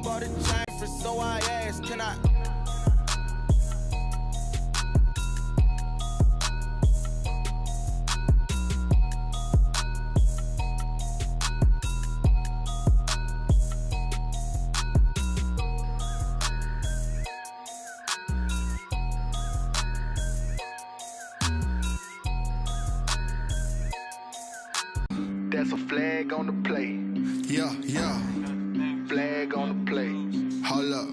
bought a chain for, so I asked, can I? That's a flag on the play. Yeah, yeah. Flag on the play. Hold up.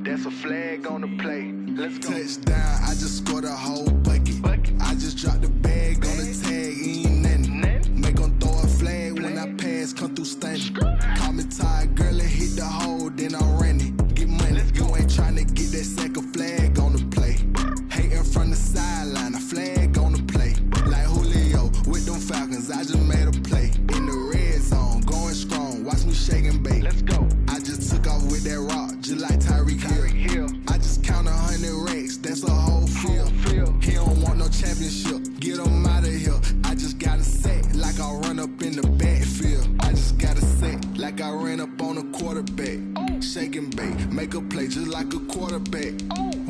That's a flag on the play. Let's go. Touchdown, I just scored a whole bucket. I just dropped the bag on the tag, ain't nothing. Make 'em throw a flag when I pass, come through stunning. Call me tired, girl, and hit the hole, then I'm running. Get money, you ain't tryna get that second flag on the play. Hating from the sideline, a flag on the play. Like Julio with them Falcons, I just made a play. In the red zone, going strong, watch me shake and bake. Let's go. I just took off with that rock, just like Tyreek Hill. I just count 100 racks, that's a whole field. He don't want no championship, get him out of here. I just got a set, like I run up in the backfield. I just got a set, like I ran up on a quarterback. Shake and bake, make a play just like a quarterback.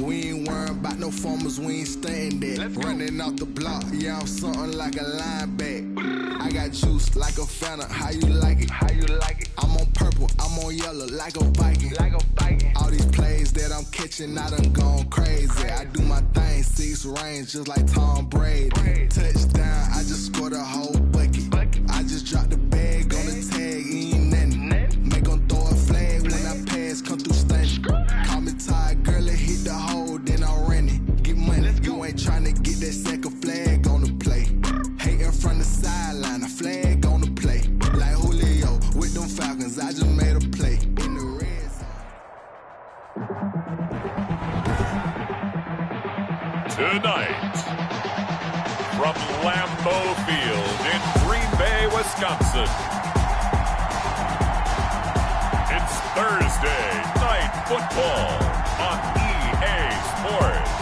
We ain't worrying about no formers, we ain't staying there. Running off the block, yeah, I'm something like a linebacker. I got juice like a Fanta, how you like it? How you like it? I'm on purple, I'm on yellow, like a Viking. Like a Viking. All these plays that I'm catching, I done gone crazy. I do my thing, 6 range, just like Tom Brady. Touchdown, I just scored a whole bucket. I just dropped the bag on the tag, ain't nothing. Make 'em throw a flag when I pass, come through stunning. Call me tired, girl, and hit the hole, then I'm running. Get money, you ain't tryna get that second flag on the play. Hating from the sideline, a flag on the play. Like Julio with them Falcons, I just made a play. In the red zone. Tonight, from Lambeau Field in Green Bay, Wisconsin, it's Thursday Night Football on EA Sports.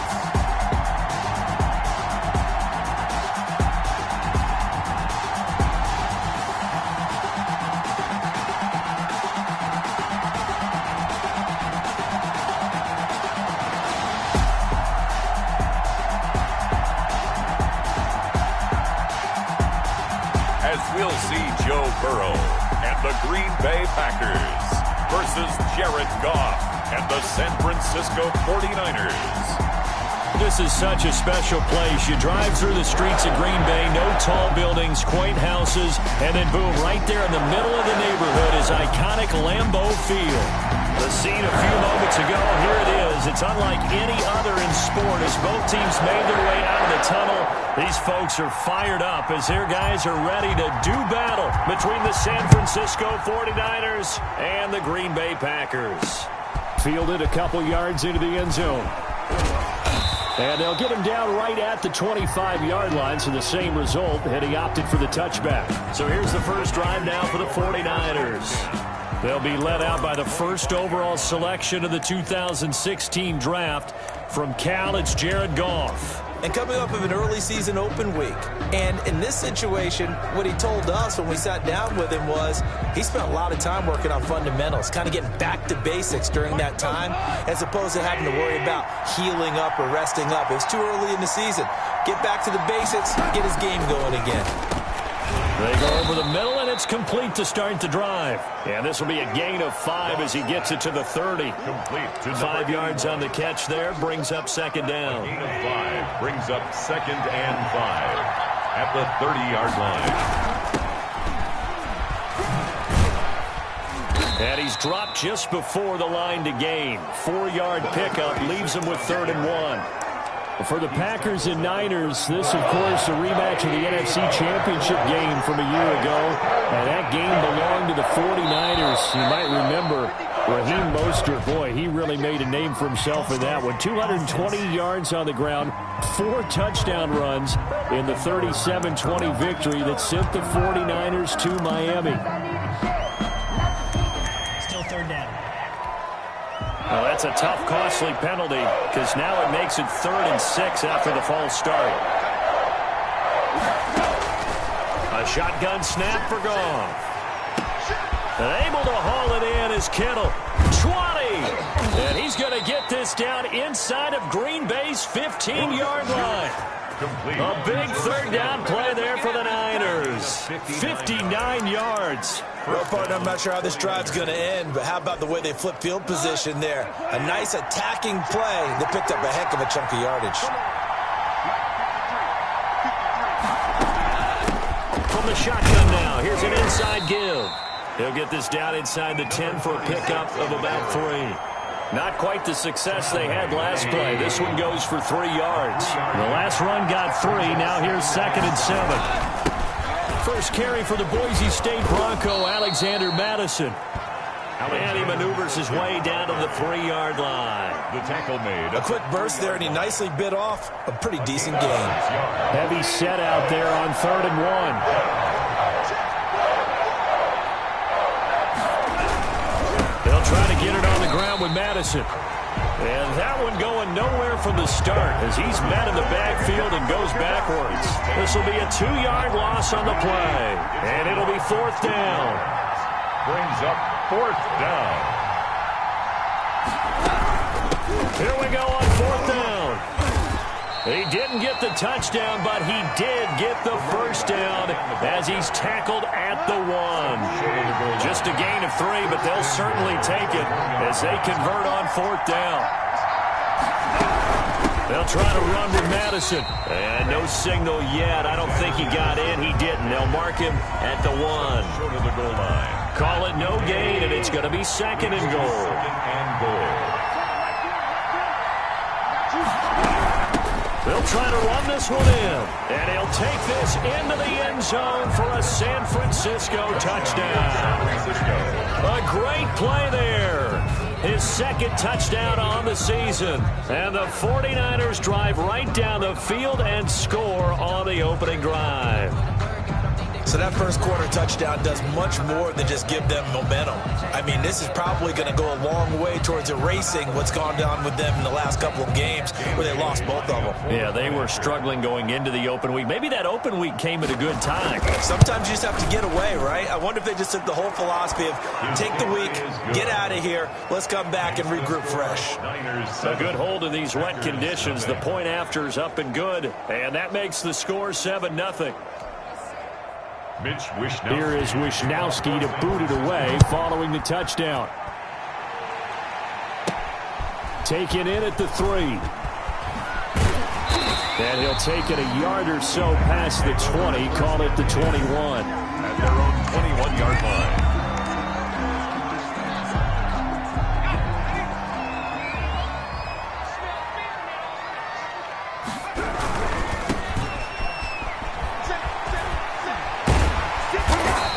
We'll see Joe Burrow and the Green Bay Packers versus Jared Goff and the San Francisco 49ers. This is such a special place. You drive through the streets of Green Bay, no tall buildings, quaint houses, and then boom, right there in the middle of the neighborhood is iconic Lambeau Field. The scene a few moments ago, here it is. It's unlike any other in sport as both teams made their way out of the tunnel. These folks are fired up as their guys are ready to do battle between the San Francisco 49ers and the Green Bay Packers. Fielded a couple yards into the end zone. And they'll get him down right at the 25-yard line, so the same result, and he opted for the touchback. So here's the first drive now for the 49ers. They'll be led out by the first overall selection of the 2016 draft. From Cal, it's Jared Goff. And coming up of an early season open week. And in this situation, what he told us when we sat down with him was he spent a lot of time working on fundamentals, kind of getting back to basics during that time, as opposed to having to worry about healing up or resting up. It was too early in the season. Get back to the basics, get his game going again. They go over the middle, and it's complete to start the drive. And this will be a gain of 5 as he gets it to the 30. Complete to 5 yards on the catch there, brings up second down. A gain of 5 brings up 2nd and 5 at the 30-yard line. And he's dropped just before the line to gain. 4-yard pickup leaves him with 3rd and 1. For the Packers and Niners, this, of course, a rematch of the NFC Championship game from a year ago. And that game belonged to the 49ers. You might remember Raheem Mostert. Boy, he really made a name for himself in that one. 220 yards on the ground, 4 touchdown runs in the 37-20 victory that sent the 49ers to Miami. Still 3rd down. Well, that's a tough, costly penalty because now it makes it 3rd and 6 after the false start. A shotgun snap for Goff. And able to haul it in is Kittle. 20. And he's going to get this down inside of Green Bay's 15-yard line. A big third down play there for the Niners. 59 yards. Well, partner, I'm not sure how this drive's going to end, but how about the way they flip field position there? A nice attacking play that picked up a heck of a chunk of yardage. From the shotgun now, here's an inside give. He'll get this down inside the 10 for a pickup of about 3. Not quite the success they had last play. This one goes for 3 yards. The last run got 3. Now here's 2nd and 7. First carry for the Boise State Bronco, Alexander Madison. And he maneuvers his way down to the 3-yard line. The tackle made. A quick burst there, and he nicely bit off a pretty decent gain. Heavy set out there on 3rd and 1. They'll try to get it on the ground with Madison. And that one going nowhere from the start as he's met in the backfield and goes backwards. This will be a 2-yard loss on the play. And it'll be 4th down. Brings up 4th down. Here we go on 4th down. He didn't get the touchdown, but he did get the first down as he's tackled at the 1. Just a gain of 3, but they'll certainly take it as they convert on 4th down. They'll try to run with Madison. And no signal yet. I don't think he got in. He didn't. They'll mark him at the 1. Short of the goal line. Call it no gain, and it's going to be 2nd and goal. They'll try to run this one in, and he'll take this into the end zone for a San Francisco touchdown. A great play there. His 2nd touchdown on the season. And the 49ers drive right down the field and score on the opening drive. So that first quarter touchdown does much more than just give them momentum. I mean, this is probably going to go a long way towards erasing what's gone down with them in the last couple of games where they lost both of them. Yeah, they were struggling going into the open week. Maybe that open week came at a good time. Sometimes you just have to get away, right? I wonder if they just took the whole philosophy of take the week, get out of here, let's come back and regroup fresh. A good hold in these wet conditions. The point after is up and good, and that makes the score 7-0. Here is Wisnowski to boot it away following the touchdown. Taken in at the 3. And he'll take it a yard or so past the 20, call it the 21. At their own 21-yard line.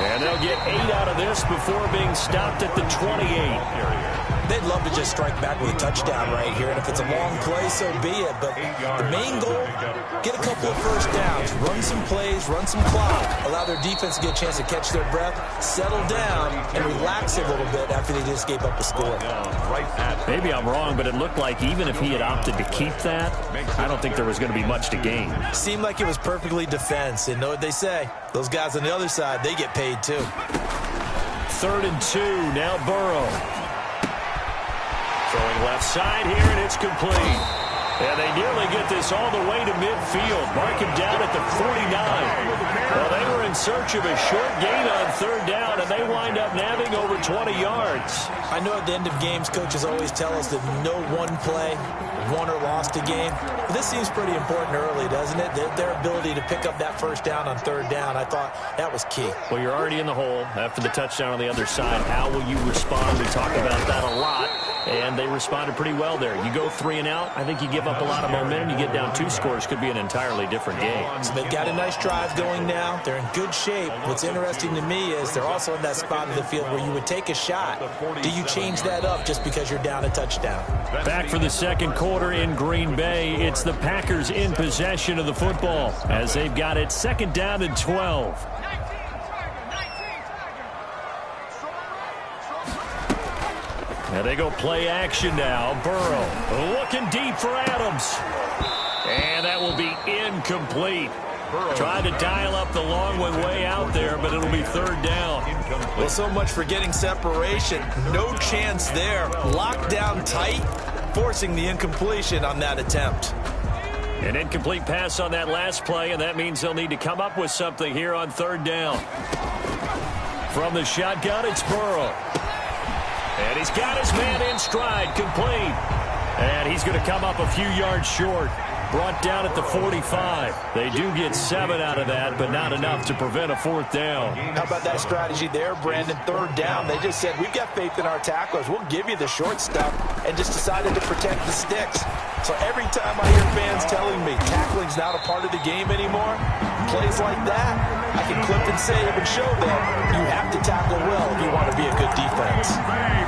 And they'll get 8 out of this before being stopped at the 28. They'd love to just strike back with a touchdown right here, and if it's a long play, so be it. But the main goal, get a couple of first downs, run some plays, run some clock, allow their defense to get a chance to catch their breath, settle down, and relax a little bit after they just gave up a score. Maybe I'm wrong, but it looked like even if he had opted to keep that, I don't think there was going to be much to gain. Seemed like it was perfectly defense, and know what they say. Those guys on the other side, they get paid too. 3rd and 2, now Burrow. Throwing left side here, and it's complete. And they nearly get this all the way to midfield. Mark him down at the 49. Well, they were in search of a short gain on 3rd down, and they wind up nabbing over 20 yards. I know at the end of games, coaches always tell us that no one play won or lost a game. But this seems pretty important early, doesn't it? Their ability to pick up that first down on 3rd down, I thought that was key. Well, you're already in the hole after the touchdown on the other side. How will you respond? We talk about that a lot. And they responded pretty well there. You go 3 and out, I think you give up a lot of momentum. You get down 2 scores, could be an entirely different game. So they've got a nice drive going now. They're in good shape. What's interesting to me is they're also in that spot of the field where you would take a shot. Do you change that up just because you're down a touchdown? Back for the 2nd quarter in Green Bay. It's the Packers in possession of the football as they've got it 2nd down and 12. And they go play action now. Burrow looking deep for Adams. And that will be incomplete. Tried to dial up the long one way out there, but it'll be third down. Well, so much for getting separation. No chance there. Locked down tight, forcing the incompletion on that attempt. An incomplete pass on that last play, and that means they'll need to come up with something here on third down. From the shotgun, it's Burrow. And he's got his man in stride, complete. And he's going to come up a few yards short. Brought down at the 45. They do get 7 out of that, but not enough to prevent a fourth down. How about that strategy there, Brandon? Third down. They just said, we've got faith in our tacklers. We'll give you the short stuff, and just decided to protect the sticks. So every time I hear fans telling me tackling's not a part of the game anymore, plays like that, I can clip and save and show them you have to tackle well if you want to be a good defense.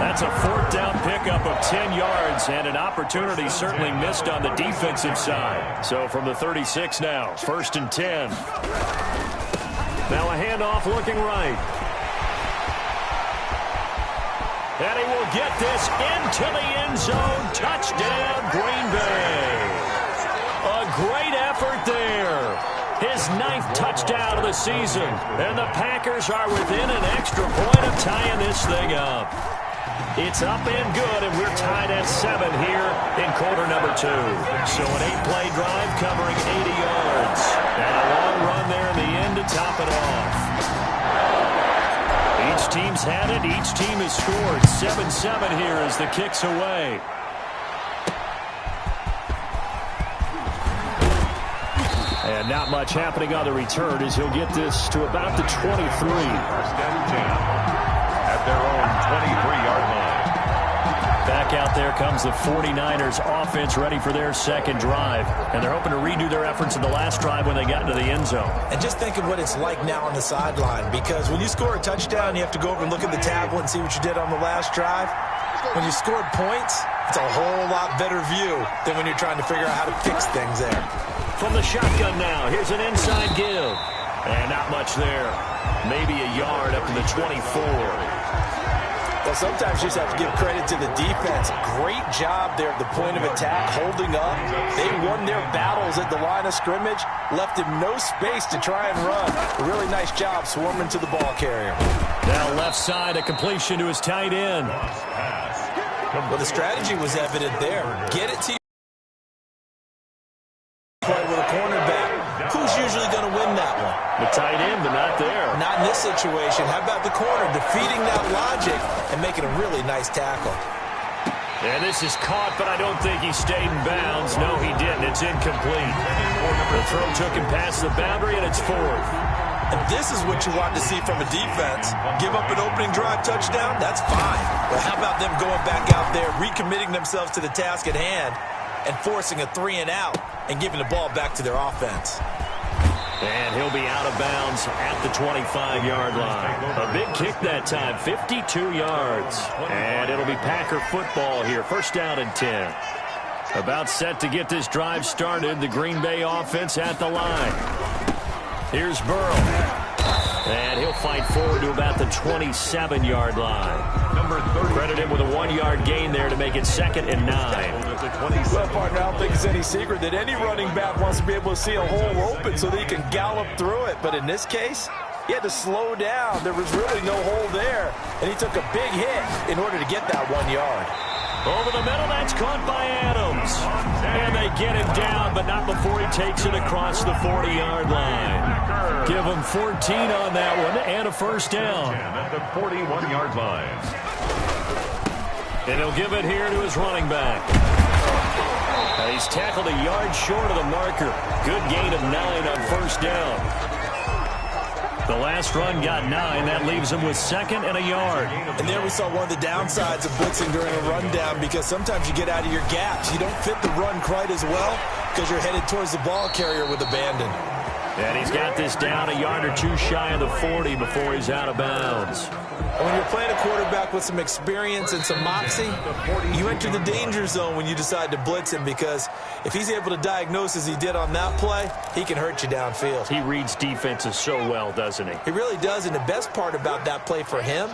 That's a fourth down pickup of 10 yards, and an opportunity certainly missed on the defensive side. So from the 36 now, 1st and 10. Now a handoff looking right. And he will get this into the end zone. Touchdown, Green Bay. A great effort there. His 9th touchdown of the season. And the Packers are within an extra point of tying this thing up. It's up and good, and we're tied at 7 here in quarter number 2. So an 8-play drive covering 80 yards. And a long run there in the end to top it off. Each team's had it. Each team has scored. 7-7 here as the kick's away. And not much happening on the return as he'll get this to about the 23. 1st and 10 at their own 23-yard line. Back out there comes the 49ers offense ready for their second drive. And they're hoping to redo their efforts in the last drive when they got into the end zone. And just think of what it's like now on the sideline, because when you score a touchdown, you have to go over and look at the tablet and see what you did on the last drive. When you scored points, it's a whole lot better view than when you're trying to figure out how to fix things there. From the shotgun now, here's an inside give. And not much there. Maybe a yard up to the 24. Well, sometimes you just have to give credit to the defense. Great job there at the point of attack, holding up. They won their battles at the line of scrimmage, left him no space to try and run. A really nice job swarming to the ball carrier. Now left side, a completion to his tight end. Well, the strategy was evident there. Get it to you. Play with a cornerback. Who's usually going to win that one? The tight end, but not there. Not in this situation. How about the corner defeating that logic and making a really nice tackle? And this is caught, but I don't think he stayed in bounds. No, he didn't. It's incomplete. The throw took him past the boundary, and it's 4th. And this is what you want to see from a defense. Give up an opening drive touchdown? That's fine. But how about them going back out there, recommitting themselves to the task at hand, and forcing a 3-and-out and giving the ball back to their offense? And he'll be out of bounds at the 25-yard line. A big kick that time, 52 yards. And it'll be Packer football here, 1st down and 10. About set to get this drive started, the Green Bay offense at the line. Here's Burrow. And he'll fight forward to about the 27-yard line. Number 30. Credit him with a 1-yard gain there to make it 2nd and 9. Well, partner, I don't think it's any secret that any running back wants to be able to see a hole open so that he can gallop through it. But in this case, he had to slow down. There was really no hole there. And he took a big hit in order to get that 1 yard. Over the middle, that's caught by Adams. And they get him down, but not before he takes it across the 40-yard line. Give him 14 on that one and a 1st down. At the 41-yard line. And he'll give it here to his running back. He's tackled a yard short of the marker. Good gain of 9 on 1st down. The last run got 9. That leaves him with 2nd and a yard. And there we saw one of the downsides of blitzing during a rundown, because sometimes you get out of your gaps. You don't fit the run quite as well because you're headed towards the ball carrier with abandon. And he's got this down a yard or two shy of the 40 before he's out of bounds. And when you're playing a quarterback with some experience and some moxie, you enter the danger zone when you decide to blitz him, because if he's able to diagnose as he did on that play, he can hurt you downfield. He reads defenses so well, doesn't he? He really does, and the best part about that play for him,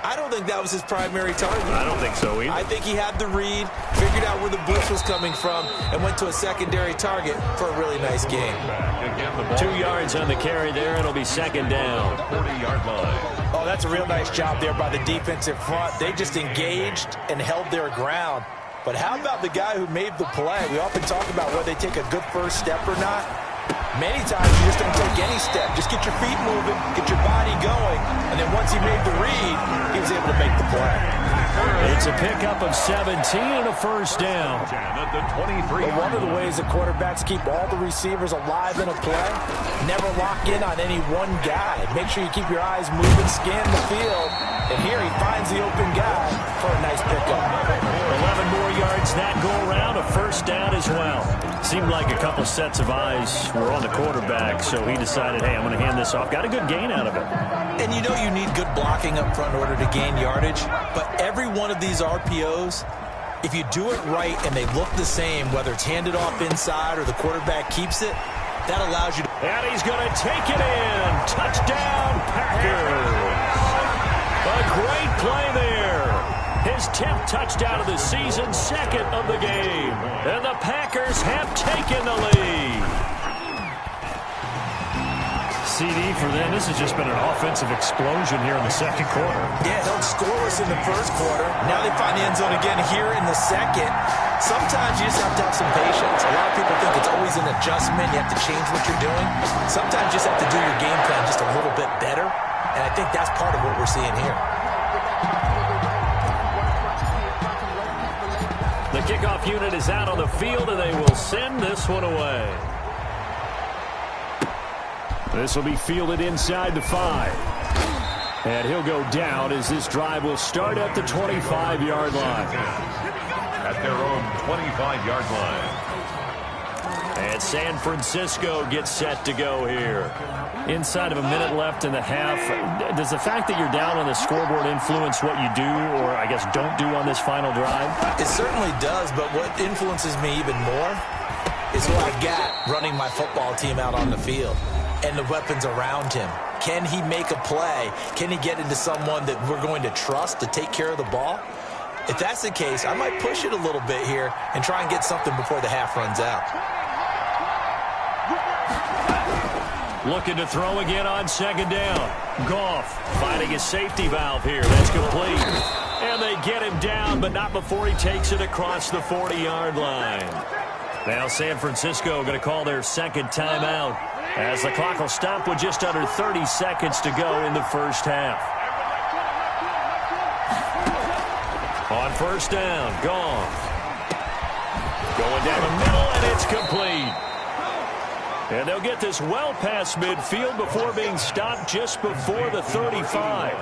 I don't think that was his primary target. I don't think so either. I think he had the read, figured out where the blitz was coming from, and went to a secondary target for a really nice game. 2 yards on the carry there. It'll be second down. 40-yard line. Oh, that's a real nice job there by the defensive front. They just engaged and held their ground. But how about the guy who made the play? We often talk about whether they take a good first step or not. Many times you just don't take any step. Just get your feet moving, get your body going, and then once he made the read, he was able to make the play. It's a pickup of 17 and a first down. At the 23. But one of the ways that quarterbacks keep all the receivers alive in a play, never lock in on any one guy. Make sure you keep your eyes moving, scan the field, and here he finds the open guy for a nice pickup. 11 more yards that go around, a first down as well. Seemed like a couple sets of eyes were on the quarterback, so he decided, hey, I'm going to hand this off. Got a good gain out of it. And you know you need good blocking up front in order to gain yardage, but every one of these RPOs, if you do it right and they look the same, whether it's handed off inside or the quarterback keeps it, that allows you to... And he's going to take it in. Touchdown, Packers. A great play there. His 10th touchdown of the season, second of the game. And the Packers have taken the lead. CD for them. This has just been an offensive explosion here in the second quarter. Yeah, held scoreless in the first quarter. Now they find the end zone again here in the second. Sometimes you just have to have some patience. A lot of people think it's always an adjustment. You have to change what you're doing. Sometimes you just have to do your game plan just a little bit better. And I think that's part of what we're seeing here. The kickoff unit is out on the field, and they will send this one away. This will be fielded inside the 5. And he'll go down as this drive will start at the 25-yard line. At their own 25-yard line. And San Francisco gets set to go here. Inside of a minute left in the half. Does the fact that you're down on the scoreboard influence what you do, or I guess don't do on this final drive? It certainly does, but what influences me even more is who I've got running my football team out on the field and the weapons around him. Can he make a play? Can he get into someone that we're going to trust to take care of the ball? If that's the case, I might push it a little bit here and try and get something before the half runs out. Looking to throw again on second down. Goff finding his safety valve here. That's complete. And they get him down, but not before he takes it across the 40-yard line. Now San Francisco going to call their second timeout as the clock will stop with just under 30 seconds to go in the first half. On first down, Goff. Going down the middle, and it's complete. And they'll get this well past midfield before being stopped just before the 35.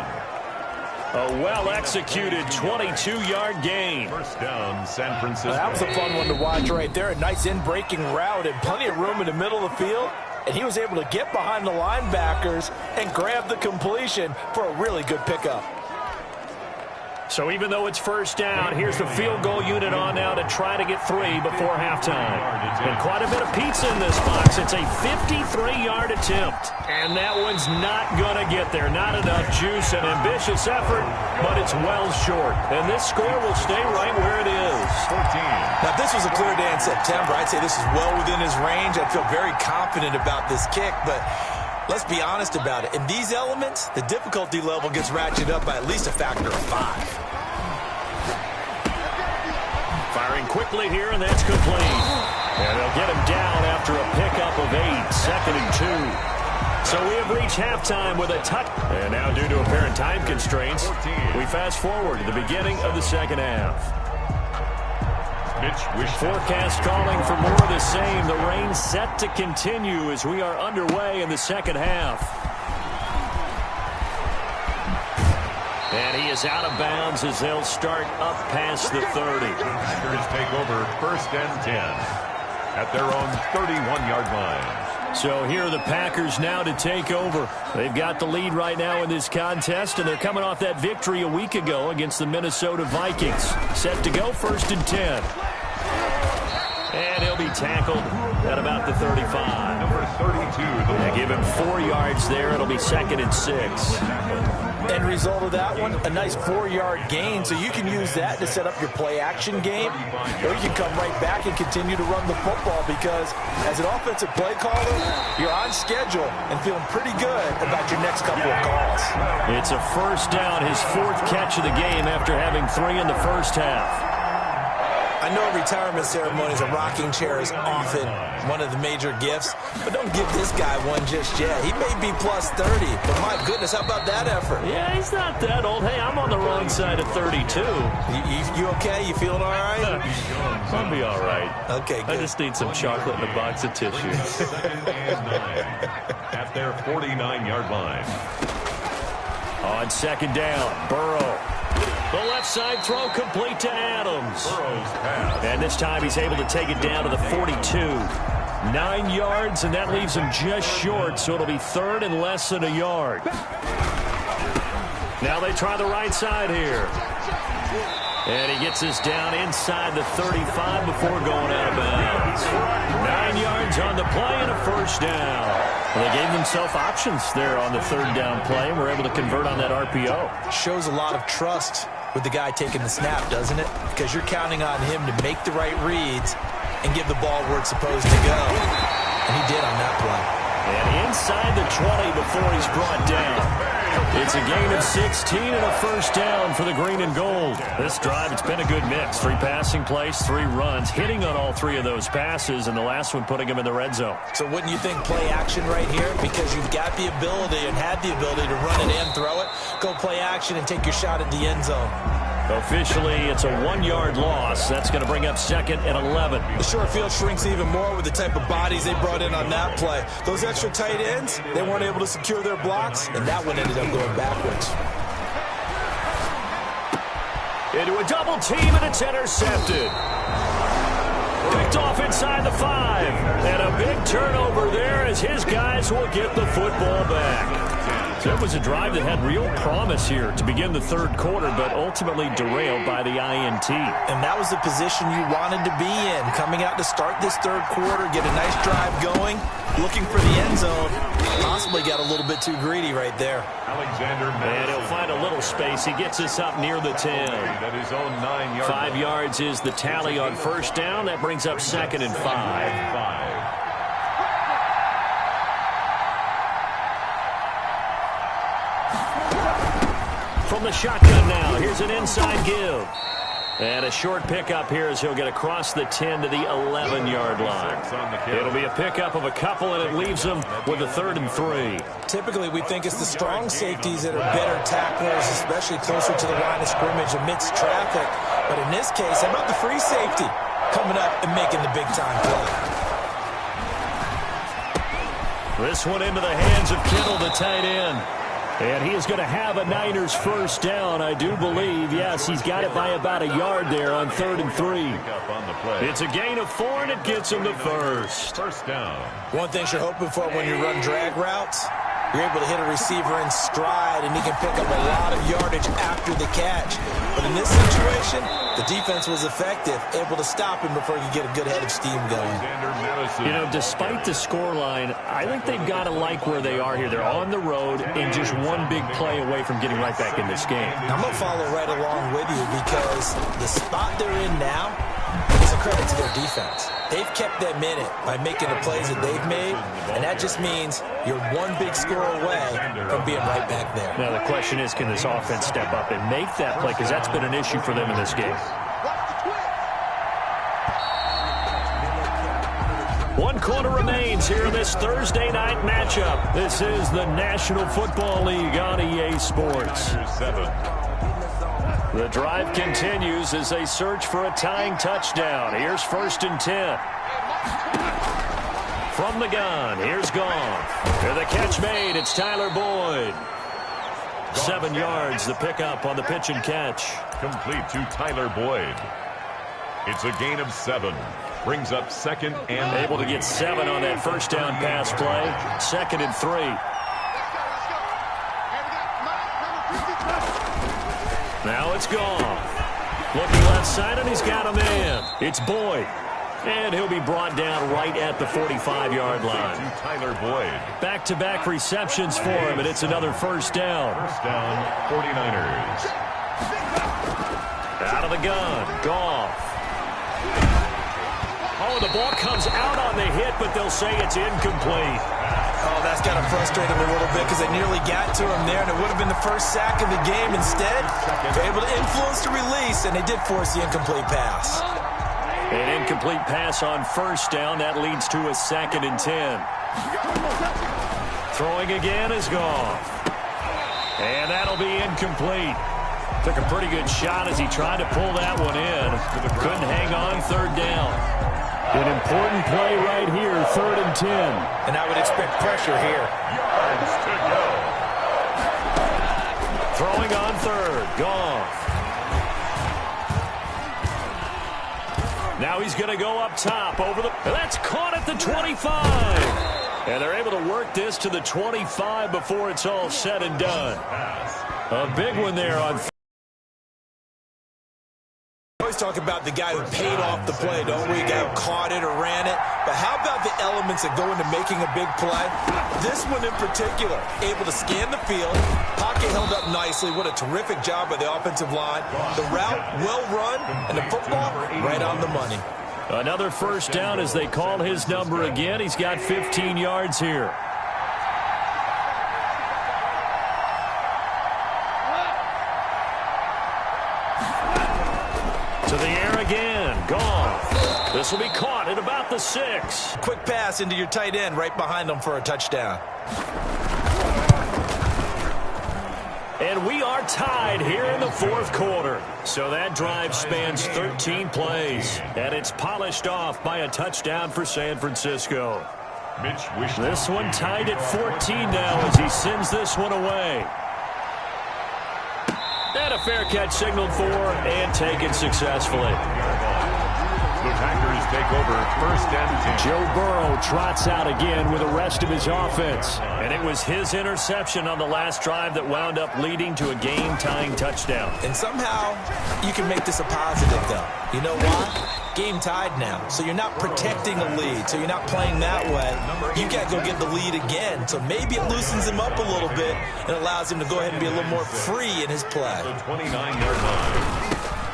A well-executed 22-yard gain. First down, San Francisco. That was a fun one to watch right there. A nice in-breaking route and plenty of room in the middle of the field. And he was able to get behind the linebackers and grab the completion for a really good pickup. So even though it's first down, here's the field goal unit on now to try to get 3 before halftime. And quite a bit of pizza in this box. It's a 53-yard attempt. And that one's not going to get there. Not enough juice. An ambitious effort, but it's well short. And this score will stay right where it is. 14. Now, if this was a clear day in September, I'd say this is well within his range. I'd feel very confident about this kick, but let's be honest about it. In these elements, the difficulty level gets ratcheted up by at least a factor of 5. Firing quickly here, and that's complete. And they'll get him down after a pickup of 8, second and 2. So we have reached halftime with a touch. And now due to apparent time constraints, we fast forward to the beginning of the second half. Forecast calling for more of the same. The rain set to continue as we are underway in the second half. And he is out of bounds as they'll start up past the 30. Packers take over first and 10 at their own 31-yard line. So here are the Packers now to take over. They've got the lead right now in this contest, and they're coming off that victory a week ago against the Minnesota Vikings. Set to go first and 10. And he'll be tackled at about the 35. Number 32. They give him 4 yards there. It'll be second and 6. End result of that one, a nice 4-yard gain. So you can use that to set up your play-action game, or you can come right back and continue to run the football because as an offensive play caller, you're on schedule and feeling pretty good about your next couple of calls. It's a first down, his 4th catch of the game after having 3 in the first half. I know retirement ceremonies, a rocking chair is often one of the major gifts, but don't give this guy one just yet. He may be plus 30, but my goodness, how about that effort? Yeah, he's not that old. Hey, I'm on the wrong side of 32. You okay? You feeling all right? I'll be all right. Okay, good. I just need some chocolate and a box of tissues. At their 49-yard line. On second down, Burrow. The left side throw complete to Adams. And this time he's able to take it down to the 42. 9 yards, and that leaves him just short, so it'll be 3rd and less than a yard. Now they try the right side here. And he gets us down inside the 35 before going out of bounds. 9 yards on the play and a first down. Well, they gave themselves options there on the 3rd down play, and were able to convert on that RPO. Shows a lot of trust with the guy taking the snap, doesn't it? Because you're counting on him to make the right reads and give the ball where it's supposed to go. And he did on that play. And inside the 20 before he's brought down. It's a gain of 16 and a first down for the green and gold. This drive, it's been a good mix. 3 passing plays, 3 runs, hitting on all 3 of those passes, and the last one putting him in the red zone. So wouldn't you think play action right here? Because you've got the ability and had the ability to run it in, throw it, go play action, and take your shot at the end zone. Officially, it's a 1-yard loss. That's going to bring up 2nd and 11. The short field shrinks even more with the type of bodies they brought in on that play. Those extra tight ends, they weren't able to secure their blocks, and that one ended up going backwards. Into a double team, and it's intercepted. Picked off inside the 5. And a big turnover there as his guys will get the football back. So it was a drive that had real promise here to begin the 3rd quarter, but ultimately derailed by the INT. And that was the position you wanted to be in, coming out to start this 3rd quarter, get a nice drive going, looking for the end zone. Possibly got a little bit too greedy right there. And he'll find a little space. He gets us up near the 10. 5 yards is the tally on first down. That brings up 2nd and 5. From the shotgun now, here's an inside give. And a short pickup here as he'll get across the 10 to the 11-yard line. It'll be a pickup of a couple, and it leaves him with a 3rd and 3. Typically, we think it's the strong safeties that are better tacklers, especially closer to the line of scrimmage amidst traffic. But in this case, how about the free safety coming up and making the big-time play? This one into the hands of Kittle, the tight end. And he is going to have a Niners first down, I do believe. Yes, he's got it by about a yard there on 3rd and 3. It's a gain of 4, and it gets him to first down. One thing you're hoping for when you run drag routes, you're able to hit a receiver in stride, and he can pick up a lot of yardage after the catch. But in this situation, the defense was effective, able to stop him before he could get a good head of steam going. You know, despite the scoreline, I think they've got to like where they are here. They're on the road and just one big play away from getting right back in this game. I'm going to follow right along with you because the spot they're in now is a credit to their defense. They've kept them in it by making the plays that they've made, and that just means you're one big score away from being right back there. Now, the question is, can this offense step up and make that play? Because that's been an issue for them in this game. One quarter remains here in this Thursday night matchup. This is the National Football League on EA Sports. The drive continues as they search for a tying touchdown. Here's 1st and 10. From the gun, here's Goff. And the catch made, it's Tyler Boyd. 7 yards, the pickup on the pitch and catch. Complete to Tyler Boyd. It's a gain of 7. Brings up 2nd and able to get 7 on that first down pass play. 2nd and 3. Now it's Goff. Looking left side, and he's got a man. It's Boyd. And he'll be brought down right at the 45-yard line. To Tyler Boyd. Back-to-back receptions for him, and it's another first down. First down, 49ers. Out of the gun, Goff. Oh, the ball comes out on the hit, but they'll say it's incomplete. Oh, that's got to frustrate him a little bit because they nearly got to him there, and it would have been the first sack of the game. Instead, they're able to influence the release, and they did force the incomplete pass. An incomplete pass on first down. That leads to a 2nd and 10. Throwing again is Goff. And that'll be incomplete. Took a pretty good shot as he tried to pull that one in. Couldn't hang on 3rd down. An important play right here, 3rd and 10. And I would expect pressure here. Yards to go. Throwing on 3rd, Goff. Now he's going to go up top over the... That's caught at the 25. And they're able to work this to the 25 before it's all said and done. A big one there on... We always talk about the guy who paid off the play, don't we? The guy who caught it or ran it. But how about the elements that go into making a big play? This one in particular, able to scan the field. Pocket held up nicely. What a terrific job by the offensive line. The route, well run, and the football, right on the money. Another first down as they call his number again. He's got 15 yards here. To the air again. Goff. This will be caught at about the 6. Quick pass into your tight end right behind them for a touchdown. And we are tied here in the 4th quarter. So that drive spans 13 plays. And it's polished off by a touchdown for San Francisco. This one tied at 14 now as he sends this one away. And a fair catch signaled for and taken successfully. The Packers take over 1st and 10. Joe Burrow trots out again with the rest of his offense. And it was his interception on the last drive that wound up leading to a game-tying touchdown. And somehow you can make this a positive, though. You know why? Game tied now. So you're not protecting a lead. So you're not playing that way. You got to go get the lead again. So maybe it loosens him up a little bit and allows him to go ahead and be a little more free in his play. The 29-yard line.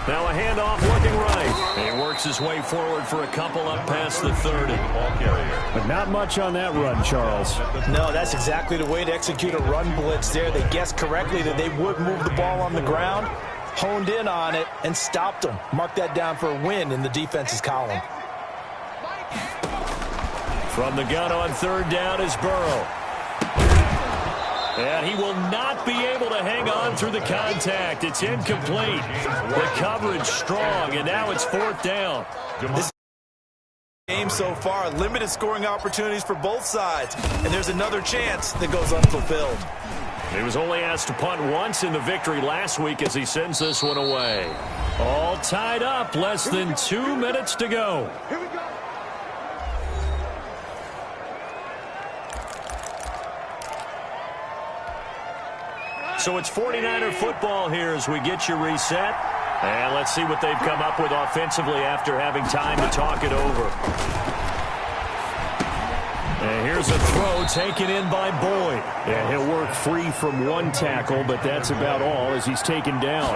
Now a handoff looking right. And he works his way forward for a couple up past the 30. But not much on that run, Charles. No, that's exactly the way to execute a run blitz there. They guessed correctly that they would move the ball on the ground, honed in on it, and stopped them. Mark that down for a win in the defense's column. From the gun on 3rd down is Burrow. And he will not be able to hang on through the contact. It's incomplete. The coverage strong, and now it's 4th down. This game so far, limited scoring opportunities for both sides. And there's another chance that goes unfulfilled. He was only asked to punt once in the victory last week as he sends this one away. All tied up, less than 2 minutes to go. So it's 49er football here as we get you reset. And let's see what they've come up with offensively after having time to talk it over. And here's a throw taken in by Boyd. And he'll work free from one tackle, but that's about all as he's taken down.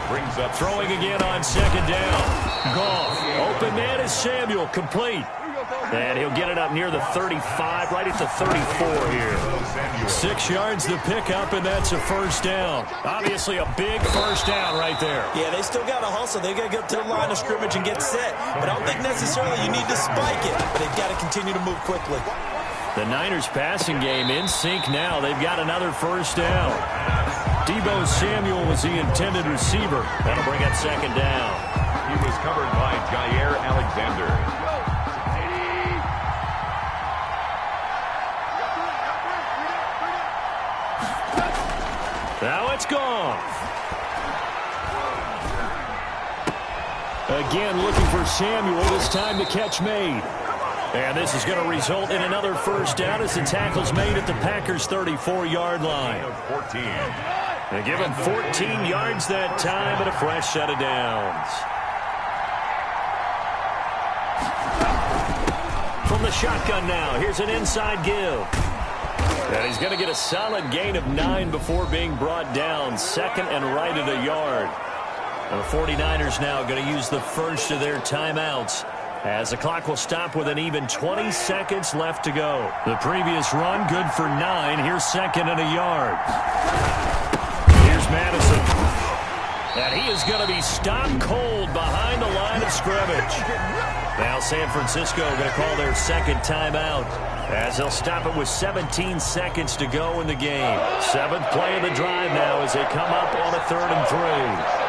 Brings up throwing again on 2nd down. Goff. Open man is Samuel. Complete. And he'll get it up near the 35, right at the 34 here. 6 yards to pick up, and that's a first down. Obviously a big first down right there. Yeah, they still got to hustle. They got to get to the line of scrimmage and get set. But I don't think necessarily you need to spike it, but they've got to continue to move quickly. The Niners passing game in sync now. They've got another first down. Deebo Samuel was the intended receiver. That'll bring up 2nd down. He was covered by Jair Alexander. Now it's gone. Again looking for Samuel. This time the catch made. And this is going to result in another first down as the tackle's made at the Packers' 34-yard line. 14. They give him 14 yards that time and a fresh set of downs. the shotgun now. Here's an inside give. And he's going to get a solid gain of 9 before being brought down. Second and right at a yard. And the 49ers now going to use the first of their timeouts, as the clock will stop with an even 20 seconds left to go. The previous run, good for 9. Here's second and a yard. Here's Madison. And he is going to be stopped cold behind the line of scrimmage. Now San Francisco going to call their second timeout, as they'll stop it with 17 seconds to go in the game. 7th play of the drive now as they come up on a 3rd and 3.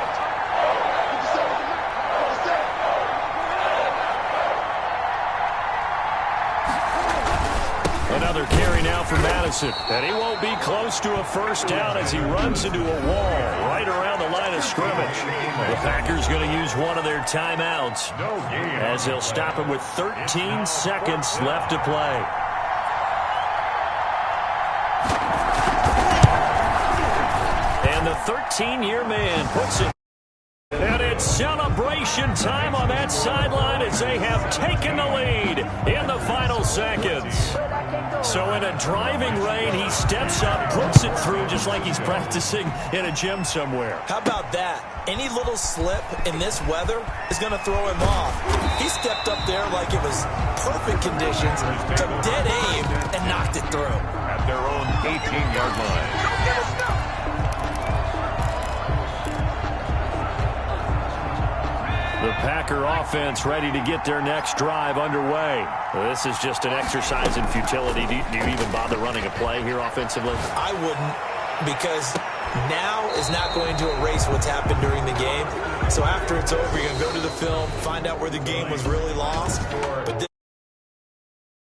Another carry now for Madison. And he won't be close to a first down as he runs into a wall right around the line of scrimmage. The Packers going to use one of their timeouts, as they'll stop it with 13 seconds left to play. And the 13-year man puts it. And it's celebration time on that sideline as they have taken the lead in the final seconds. So in a driving rain, he steps up, puts it through just like he's practicing in a gym somewhere. How about that? Any little slip in this weather is going to throw him off. He stepped up there like it was perfect conditions, took dead aim, and knocked it through. At their own 18-yard line. The Packer offense ready to get their next drive underway. This is just an exercise in futility. Do you even bother running a play here offensively? I wouldn't, because now is not going to erase what's happened during the game. So after it's over, you're going to go to the film, find out where the game was really lost. But